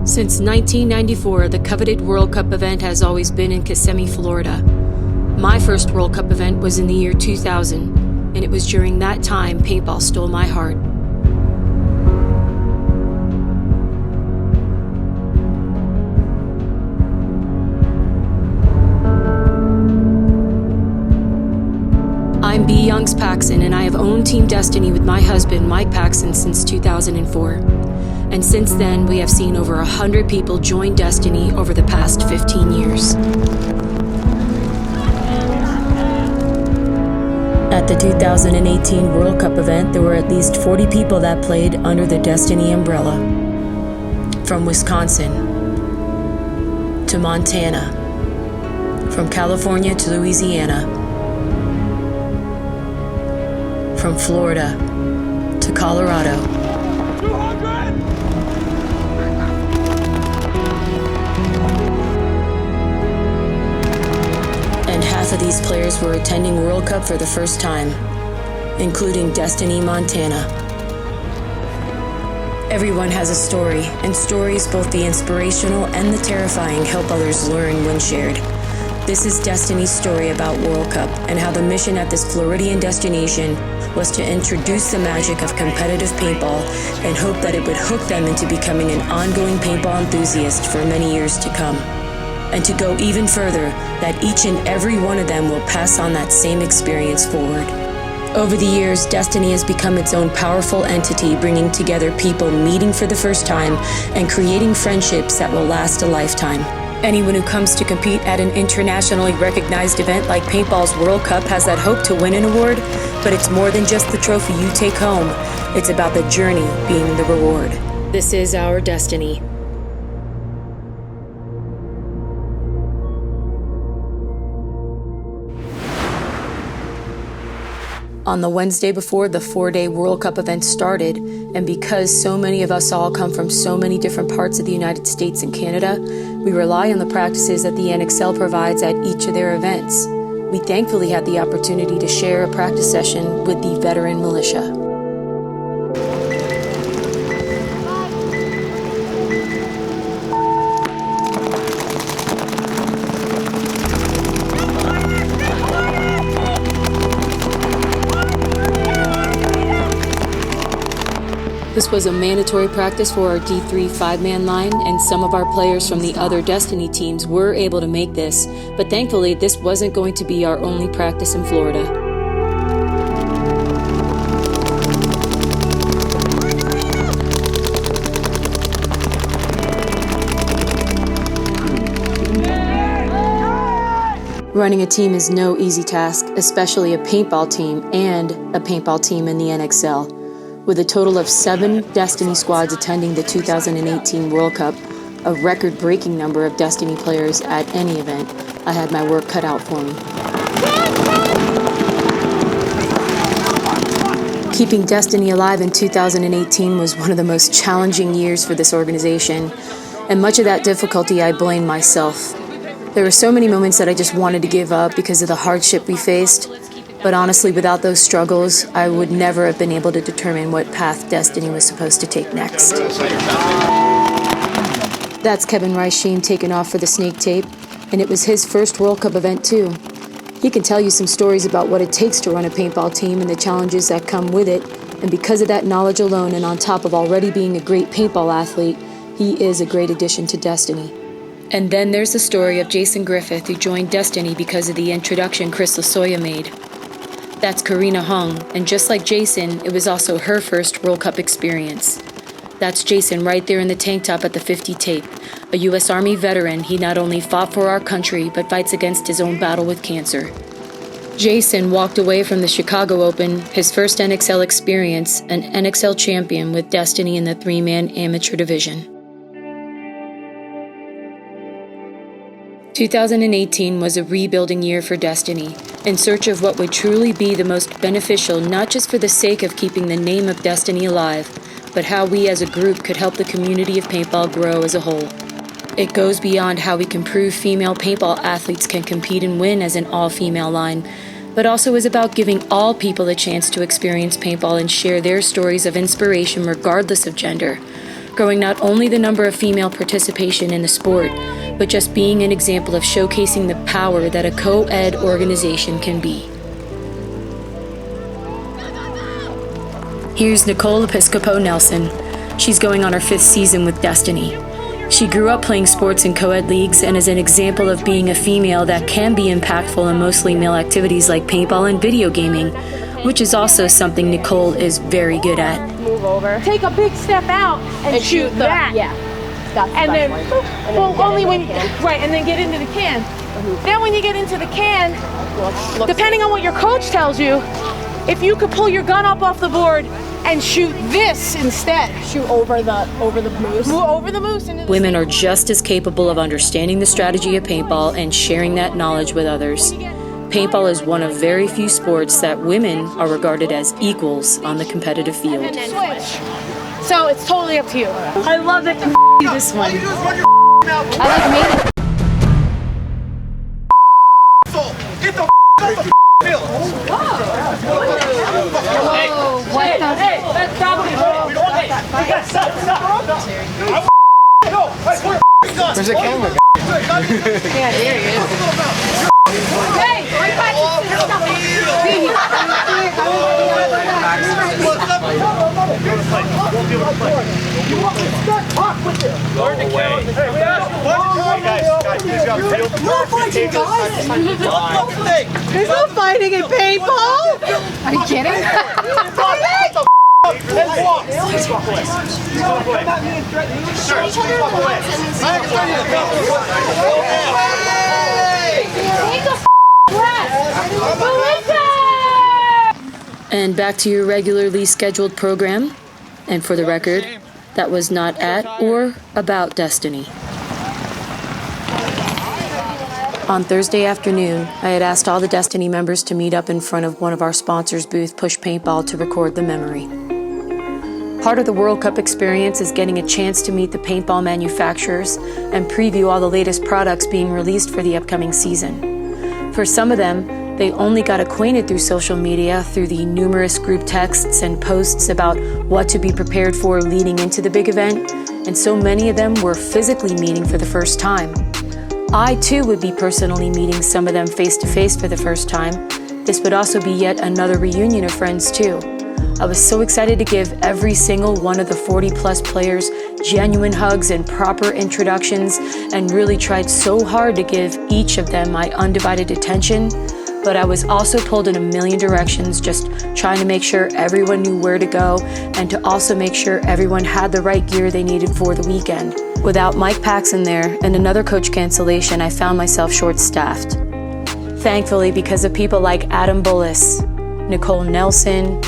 Since 1994, the coveted World Cup event has always been in Kissimmee, Florida. My first World Cup event was in the year 2000, and it was during that time paintball stole my heart. I'm B. Youngs Paxson, and I have owned Team Destiny with my husband, Mike Paxson, since 2004. And since then, we have seen over 100 people join Destiny over the past 15 years. At the 2018 World Cup event, there were at least 40 people that played under the Destiny umbrella. From Wisconsin to Montana, from California to Louisiana, from Florida to Colorado. 200! And half of these players were attending World Cup for the first time, including Destiny Montana. Everyone has a story, and stories, both the inspirational and the terrifying, help others learn when shared. This is Destiny's story about World Cup and how the mission at this Floridian destination was to introduce the magic of competitive paintball and hope that it would hook them into becoming an ongoing paintball enthusiast for many years to come. And to go even further, that each and every one of them will pass on that same experience forward. Over the years, Destiny has become its own powerful entity, bringing together people meeting for the first time and creating friendships that will last a lifetime. Anyone who comes to compete at an internationally recognized event like Paintball's World Cup has that hope to win an award, but it's more than just the trophy you take home. It's about the journey being the reward. This is our destiny. On the Wednesday before the 4-day World Cup event started, and because so many of us all come from so many different parts of the United States and Canada, we rely on the practices that the NXL provides at each of their events. We thankfully had the opportunity to share a practice session with the veteran militia. This was a mandatory practice for our D3 5-man line, and some of our players from the other Destiny teams were able to make this, but thankfully this wasn't going to be our only practice in Florida. Running a team is no easy task, especially a paintball team and a paintball team in the NXL. With a total of 7 Destiny squads attending the 2018 World Cup, a record-breaking number of Destiny players at any event, I had my work cut out for me. Keeping Destiny alive in 2018 was one of the most challenging years for this organization, and much of that difficulty I blame myself. There were so many moments that I just wanted to give up because of the hardship we faced. But honestly, without those struggles, I would never have been able to determine what path Destiny was supposed to take next. That's Kevin Reishim taking off for the Snake Tape, and it was his first World Cup event too. He can tell you some stories about what it takes to run a paintball team and the challenges that come with it, and because of that knowledge alone, and on top of already being a great paintball athlete, he is a great addition to Destiny. And then there's the story of Jason Griffith, who joined Destiny because of the introduction Chris Lasoya made. That's Karina Hung, and just like Jason, it was also her first World Cup experience. That's Jason right there in the tank top at the 50 tape. A U.S. Army veteran, he not only fought for our country, but fights against his own battle with cancer. Jason walked away from the Chicago Open, his first NXL experience, an NXL champion with Destiny in the 3-man amateur division. 2018 was a rebuilding year for Destiny, in search of what would truly be the most beneficial, not just for the sake of keeping the name of Destiny alive, but how we as a group could help the community of paintball grow as a whole. It goes beyond how we can prove female paintball athletes can compete and win as an all-female line, but also is about giving all people a chance to experience paintball and share their stories of inspiration regardless of gender. growing not only the number of female participation in the sport, but just being an example of showcasing the power that a co-ed organization can be. Here's Nicole Episcopo Nelson. She's going on her 5th season with Destiny. She grew up playing sports in co-ed leagues and is an example of being a female that can be impactful in mostly male activities like paintball and video gaming, which is also something Nicole is very good at. Move over. Take a big step out and shoot that. Yeah. And then, only when, right, and then get into the can. Now when you get into the can, depending on what your coach tells you, if you could pull your gun up off the board and shoot this instead. Shoot over the moose. Move over the moose. Women are just as capable of understanding the strategy of paintball and sharing that knowledge with others. Paintball is one of very few sports that women are regarded as equals on the competitive field. Switch. So it's totally up to you. I love that you this one. I like making. Get the field. What the? Hey, that's probably wrong. Where's the camera? Yeah, there he is. Hey, right back to the stuff. There's no fighting in paintball. Are you kidding? And back to your regularly scheduled program. And for the record, that was not at or about Destiny. On Thursday afternoon, I had asked all the Destiny members to meet up in front of one of our sponsors' booth, Push Paintball, to record the memory. Part of the World Cup experience is getting a chance to meet the paintball manufacturers and preview all the latest products being released for the upcoming season. For some of them, they only got acquainted through social media, through the numerous group texts and posts about what to be prepared for leading into the big event, and so many of them were physically meeting for the first time. I too would be personally meeting some of them face-to-face for the first time. This would also be yet another reunion of friends too. I was so excited to give every single one of the 40-plus players genuine hugs and proper introductions, and really tried so hard to give each of them my undivided attention. But I was also pulled in a million directions, just trying to make sure everyone knew where to go and to also make sure everyone had the right gear they needed for the weekend. Without Mike Paxson there and another coach cancellation, I found myself short-staffed. Thankfully, because of people like Adam Bullis, Nicole Nelson,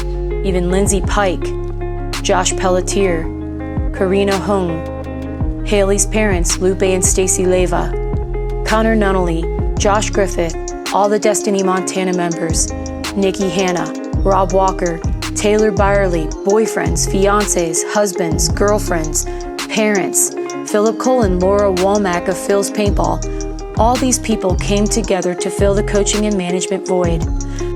even Lindsay Pike, Josh Pelletier, Karina Hung, Haley's parents, Lupe and Stacy Leva, Connor Nunnally, Josh Griffith, all the Destiny Montana members, Nikki Hanna, Rob Walker, Taylor Byerly, boyfriends, fiancés, husbands, girlfriends, parents, Philip Cole and Laura Walmack of Phil's Paintball. All these people came together to fill the coaching and management void.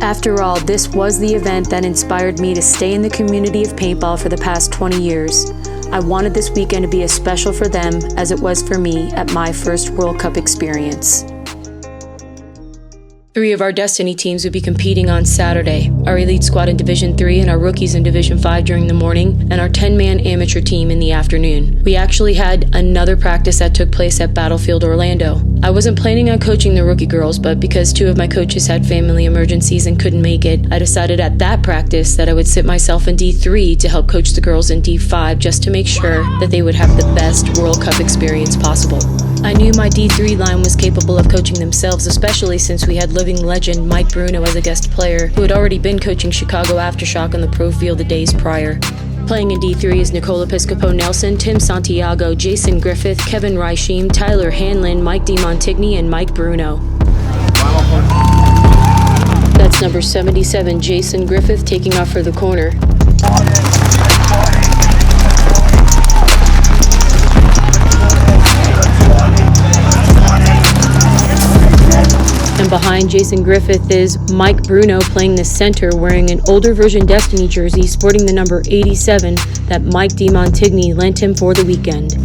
After all, this was the event that inspired me to stay in the community of paintball for the past 20 years. I wanted this weekend to be as special for them as it was for me at my first World Cup experience. 3 of our Destiny teams would be competing on Saturday, our elite squad in Division 3 and our rookies in Division 5 during the morning, and our 10-man amateur team in the afternoon. We actually had another practice that took place at Battlefield Orlando. I wasn't planning on coaching the rookie girls, but because 2 of my coaches had family emergencies and couldn't make it, I decided at that practice that I would sit myself in D3 to help coach the girls in D5 just to make sure that they would have the best World Cup experience possible. I knew my D3 line was capable of coaching themselves, especially since we had living legend Mike Bruno as a guest player, who had already been coaching Chicago Aftershock on the pro field the days prior. Playing in D3 is Nicole Episcopo Nelson, Tim Santiago, Jason Griffith, Kevin Reishim, Tyler Hanlon, Mike DiMontigny, and Mike Bruno. That's number 77, Jason Griffith, taking off for the corner. behind Jason Griffith is Mike Bruno playing the center, wearing an older version Destiny jersey sporting the number 87 that Mike DeMontigny lent him for the weekend.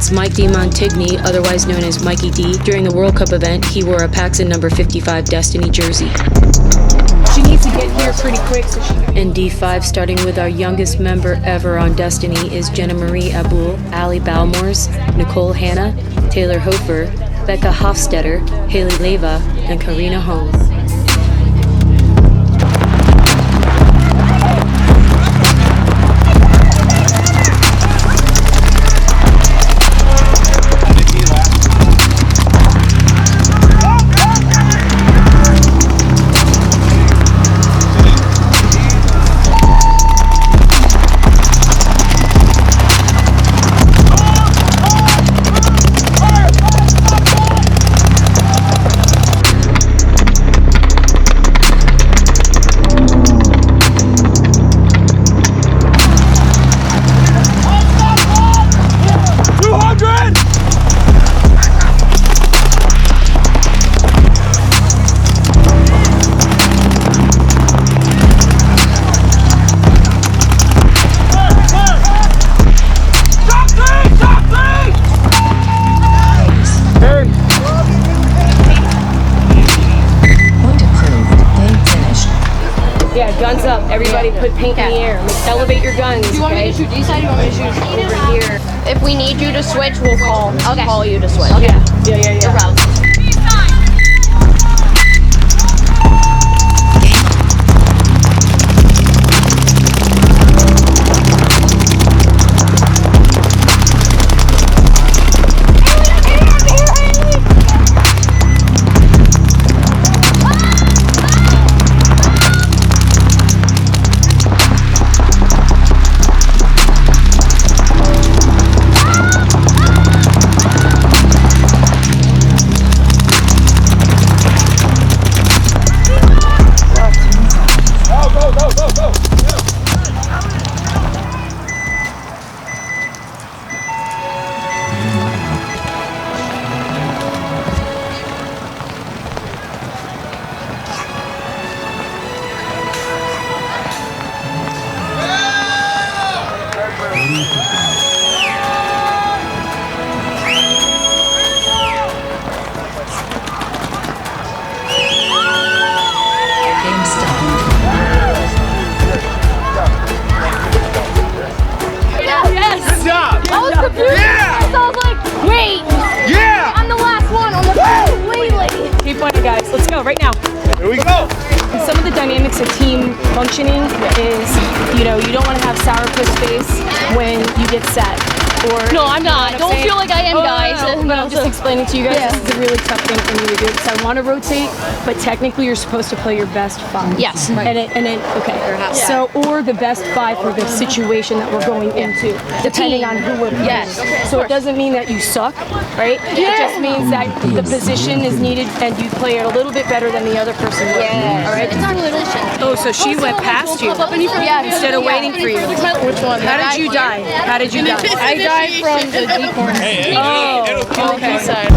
That's Mike DeMontigny, otherwise known as Mikey D. During the World Cup event, he wore a Paxson number 55 Destiny jersey. She needs to get here pretty quick so she can... In D5, starting with our youngest member ever on Destiny, is Jenna Marie Abul, Ali Balmors, Nicole Hanna, Taylor Hofer, Becca Hofstetter, Haley Leva, and Karina Hong. Guns up. Everybody put paint in the air. Elevate your guns. Do you want me to shoot this side? Do you want me to shoot over here? If we need you to switch, we'll call you to switch. Okay. Yeah. No problem. Let's go right now. Here we go. Some of the dynamics of team functioning is, you don't want to have sourpuss face when you get set. Or No, I'm not. Don't feel like I am, guys. But I'm just explaining to you guys, this is a really tough thing for me to do because I want to rotate, but technically you're supposed to play your best five. Yes. Okay. So, or the best five for the situation that we're going into, depending on who we're playing. Yes. So it doesn't mean that you suck, right? It just means that the position is needed and you play it a little bit better than the other person would. Yes. All right. It's not really Oh, so she went past you instead of waiting for you. Which one? How did you die? How did you die? I died from the D corner. Oh, okay. Side.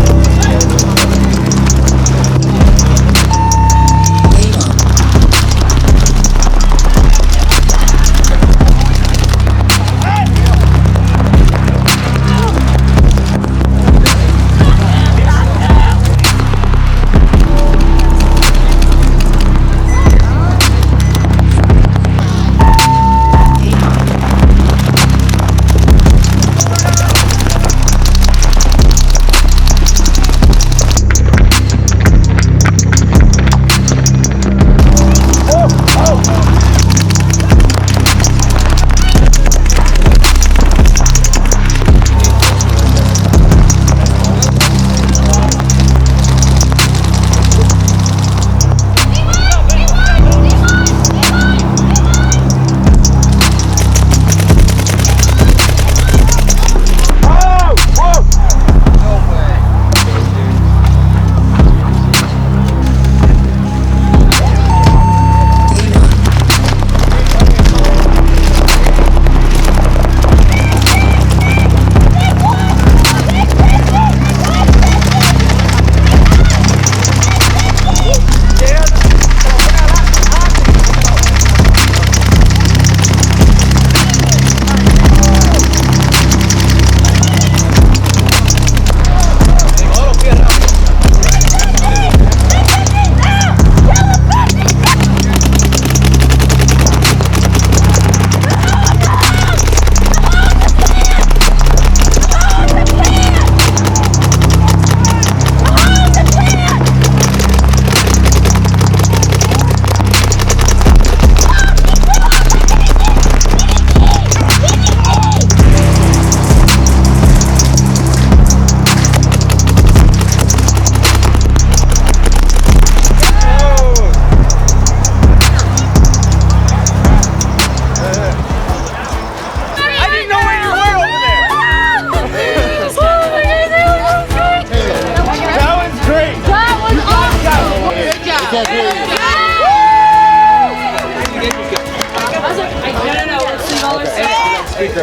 speaker.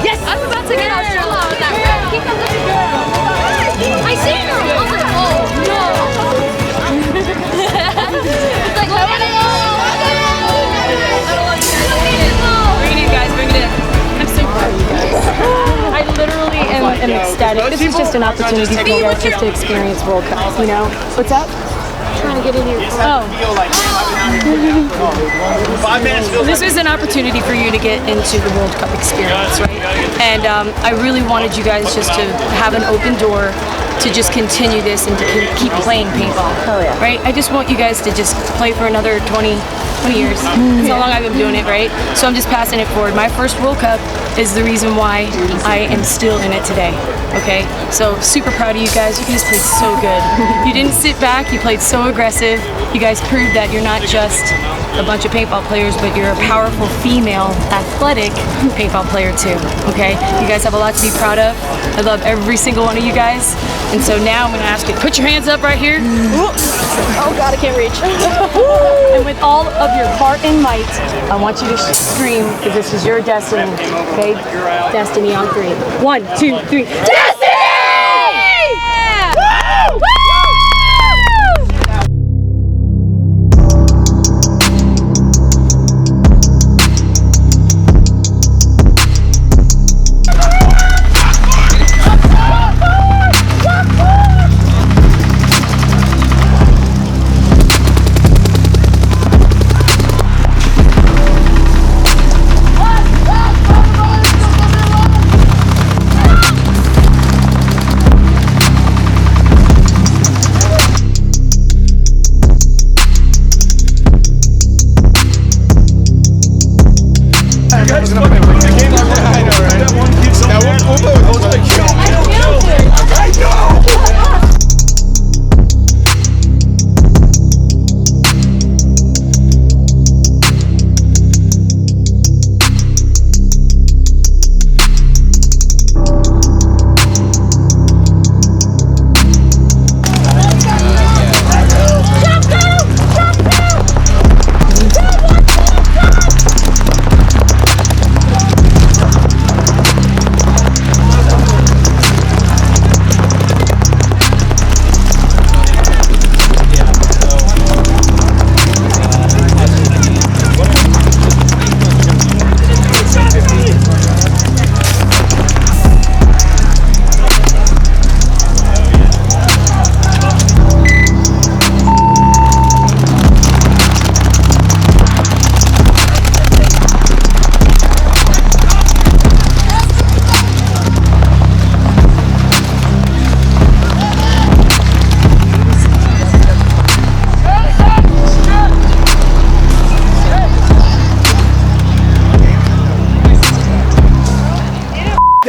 Yes! I was about to get out Sherlock with that red. Keep on looking good. I seen her. I was like, oh, no. It's like, let it go. Bring it in, guys. Bring it in. I'm so proud of you guys. I literally am ecstatic. This is just an opportunity for you guys just to experience World Cup, you know? What's up? Trying to get in here. Oh. This was an opportunity for you to get into the World Cup experience, right? And I really wanted you guys just to have an open door to just continue this and to keep playing paintball. Oh, yeah. Right? I just want you guys to just play for another 20 years. That's how long I've been doing it, right? So I'm just passing it forward. My first World Cup is the reason why I am still in it today. Okay? So super proud of you guys. You guys played so good. You didn't sit back. You played so aggressive. You guys proved that you're not just a bunch of paintball players, but you're a powerful female, athletic paintball player too. Okay? You guys have a lot to be proud of. I love every single one of you guys. And so now I'm gonna ask you to put your hands up right here. Oh God, I can't reach. And with all of your heart and might, I want you to scream because this is your destiny. Okay? Destiny on 3. 1, 2, 3. Destiny! Yeah! Woo! Woo!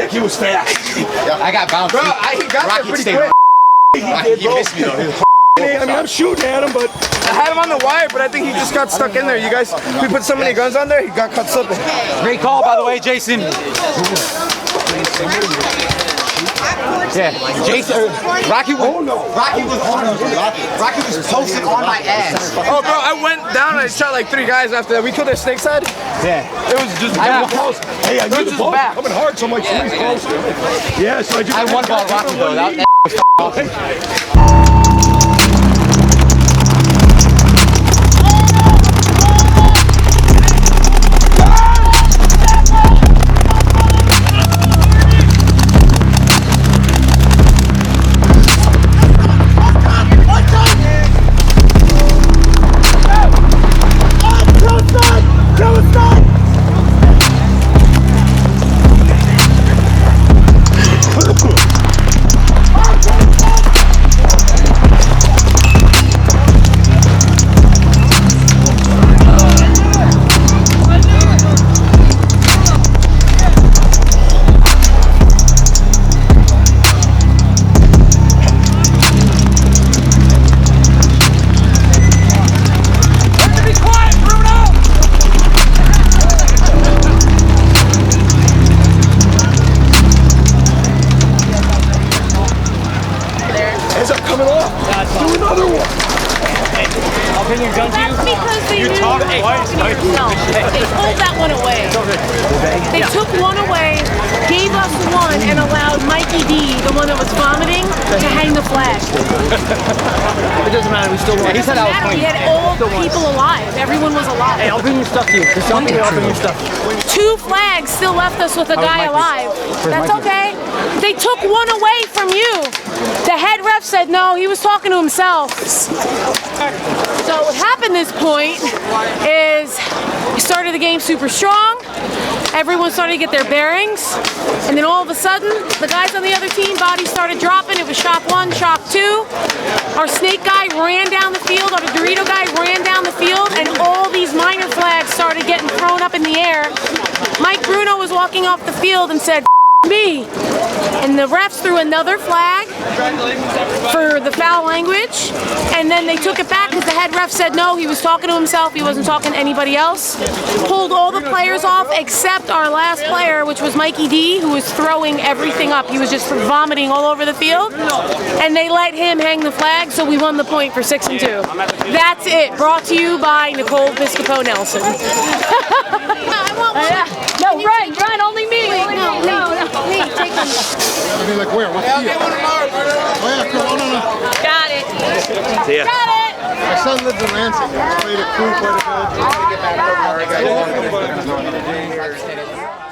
He was fast. I got bounced. Bro, he got there pretty quick. He missed me though. I mean, I'm shooting at him, but I had him on the wire, but I think he just got stuck in there. You guys, we put so many guns on there, he got caught slipping. Great call, by the way, Jason. Yeah, Jason. Rocky was posted on my ass. Oh, bro, I went down and I shot like 3 guys after that. We killed their snake side. Yeah. It was just close. Hey, I knew the ball was coming hard, so I'm like, somebody's close. Yeah, so I one ball Rocky though. That was awesome. coming off. Do another one. I'll bring your gun to you. That's because they knew talked you were twice, talking to Mike. yourself. They pulled that one away. They took one away, gave us one, and allowed Mikey D, the one that was vomiting, to hang the flag. It doesn't matter. We still won. He said I was We clean. had all the people alive. Everyone was alive. Hey, I'll bring your stuff to you. Just tell me I'll bring your stuff. 2 flags still left us with a guy alive. That's okay. They took one away from you. The head ref said no, he was talking to himself. So what happened this point is we started the game super strong. Everyone started to get their bearings. And then all of a sudden, the guys on the other team, bodies started dropping. It was shock 1, shock 2. Our snake guy ran down the field. Our Dorito guy ran down the field. And all these minor flags started getting thrown up in the air. Mike Bruno was walking off the field and said, me. And the refs threw another flag for the foul language, and then they took it back because the head ref said no, he was talking to himself, he wasn't talking to anybody else. Pulled all the players off except our last player, which was Mikey D, who was throwing everything up. He was just vomiting all over the field, and they let him hang the flag, so we won the point for 6-2. That's it. Brought to you by Nicole Piscopo Nelson. No, run, only me. No. Hey, take them. I mean, like where? What field? Oh yeah, cool. No. Got it. See ya. Got it. My son lives in Lansing. He's played it cool quite a bit.